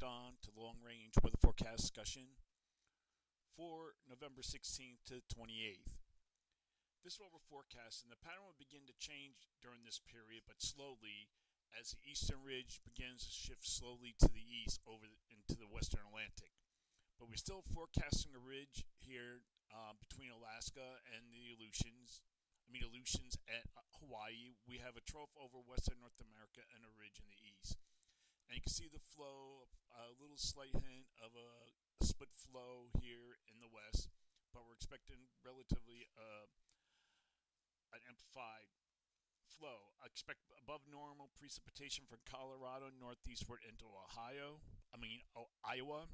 locked on to long range weather forecast discussion for November 16th to 28th. This is what we're forecasting. The pattern will begin to change during this period, but slowly, as the eastern ridge begins to shift slowly to the east into the western Atlantic. But we're still forecasting a ridge here between Alaska and the Aleutians at Hawaii. We have a trough over western North America and a ridge in the east. And you can see the flow, a little slight hint of a split flow here in the west, but we're expecting relatively an amplified flow. I expect above normal precipitation from Colorado northeastward into Iowa,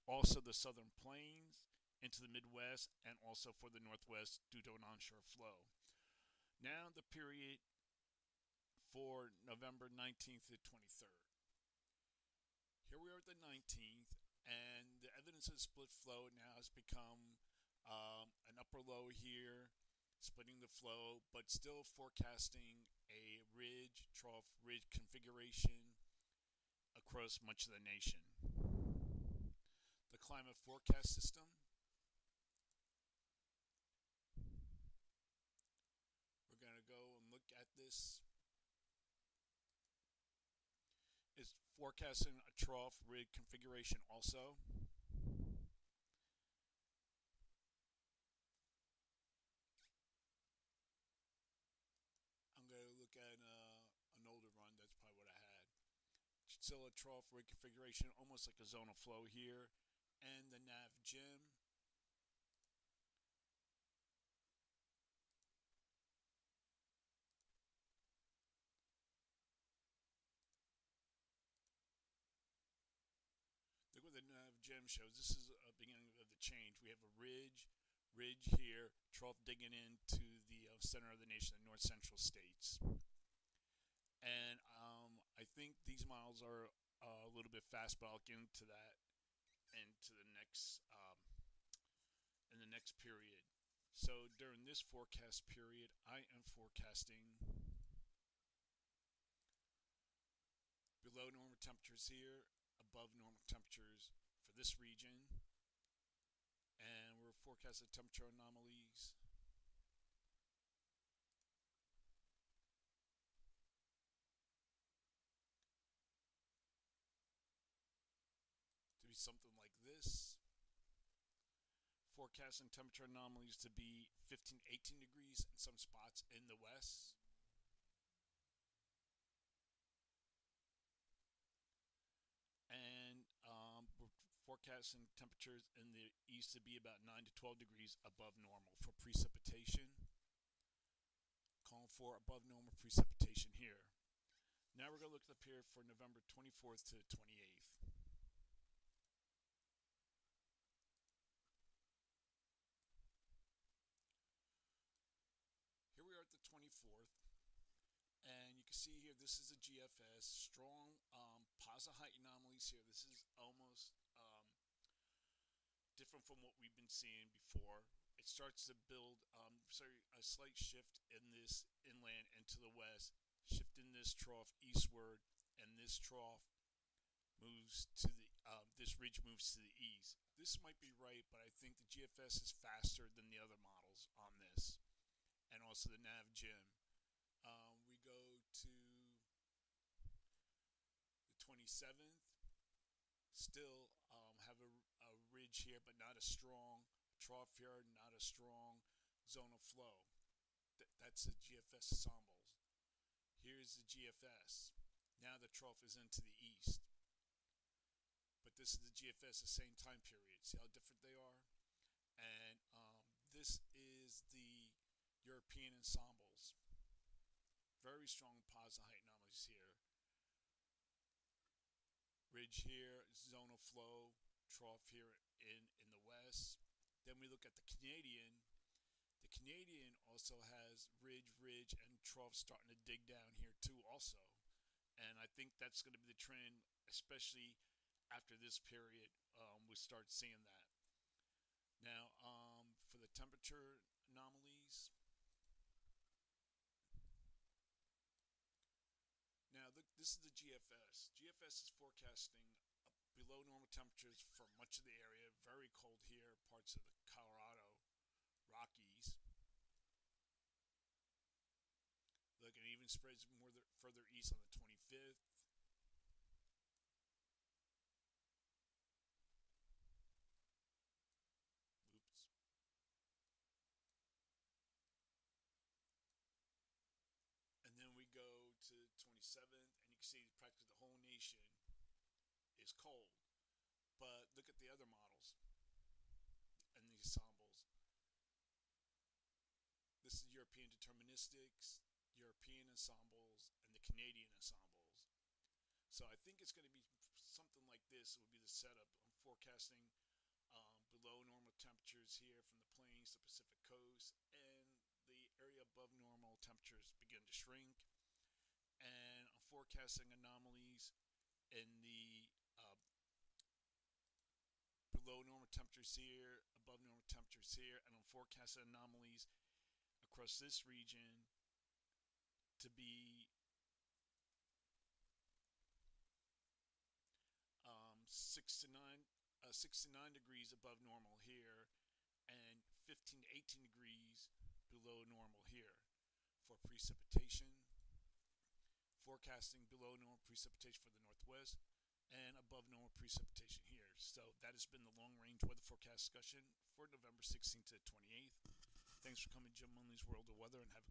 also the southern plains into the Midwest, and also for the Northwest due to an onshore flow. Now the period for November 19th to 23rd. Here we are at the 19th, and the evidence of split flow now has become an upper low here, splitting the flow, but still forecasting a trough ridge configuration across much of the nation. The climate forecast system. We're going to go and look at this. It's forecasting a trough ridge configuration also. I'm going to look at an older run. That's probably what I had. Still a trough ridge configuration, almost like a zonal flow here. And the nav gem. Look what the nav gem shows. This is a beginning of the change. We have a ridge here, trough digging into the center of the nation, the north central states. And I think these models are a little bit fast, but I'll get into that into the next in the next period. So during this forecast period, I am forecasting below normal temperatures here, above normal temperatures for this region, and we're forecasting temperature anomalies to be something like this. Forecasting temperature anomalies to be 15, 18 degrees in some spots in the west. And we're forecasting temperatures in the east to be about 9 to 12 degrees above normal for precipitation. Calling for above normal precipitation here. Now we're going to look at the period for November 24th to 28th. Here we are at the 24th, and you can see here this is a GFS, strong positive height anomalies here. This is almost different from what we've been seeing before. It starts to build a slight shift in this inland into the west, shifting this trough eastward, and this trough moves to the this ridge moves to the east. This might be right, but I think the GFS is faster than the other models on this, and also the nav gem. We go to the 27th. Still have a ridge here, but not a strong trough here, not a strong zonal flow. That's the GFS ensembles. Here's the GFS. Now the trough is into the east. But this is the GFS the same time period. See how different they are? And this is the European ensembles. Very strong positive height anomalies here. Ridge here, zonal flow, trough here in the west. Then we look at the Canadian. The Canadian also has ridge, and trough starting to dig down here too also. And I think that's going to be the trend, especially after this period, we start seeing that. Now, for the temperature anomalies. Now, this is the GFS. GFS is forecasting below normal temperatures for much of the area. Very cold here, parts of the Colorado Rockies. Look, it even spreads more further east on the 25th. Oops. And then we go to 27th, and you can see practically the whole nation is cold. But look at the other models and the ensembles. This is European deterministics, European ensembles, and the Canadian ensembles. So I think it's going to be something like this. It would be the setup. I'm forecasting below normal temperatures here from the plains to Pacific coast, and the area above normal temperatures begin to shrink. And I'm forecasting anomalies in the below normal temperatures here, above normal temperatures here, and I'm forecasting anomalies across this region to be 6 to 9 degrees above normal here, and 15 to 18 degrees below normal here for precipitation. Forecasting below normal precipitation for the Northwest and above normal precipitation here. So that has been the long-range weather forecast discussion for November 16th to 28th. Thanks for coming to Jim Munley's World of Weather, and have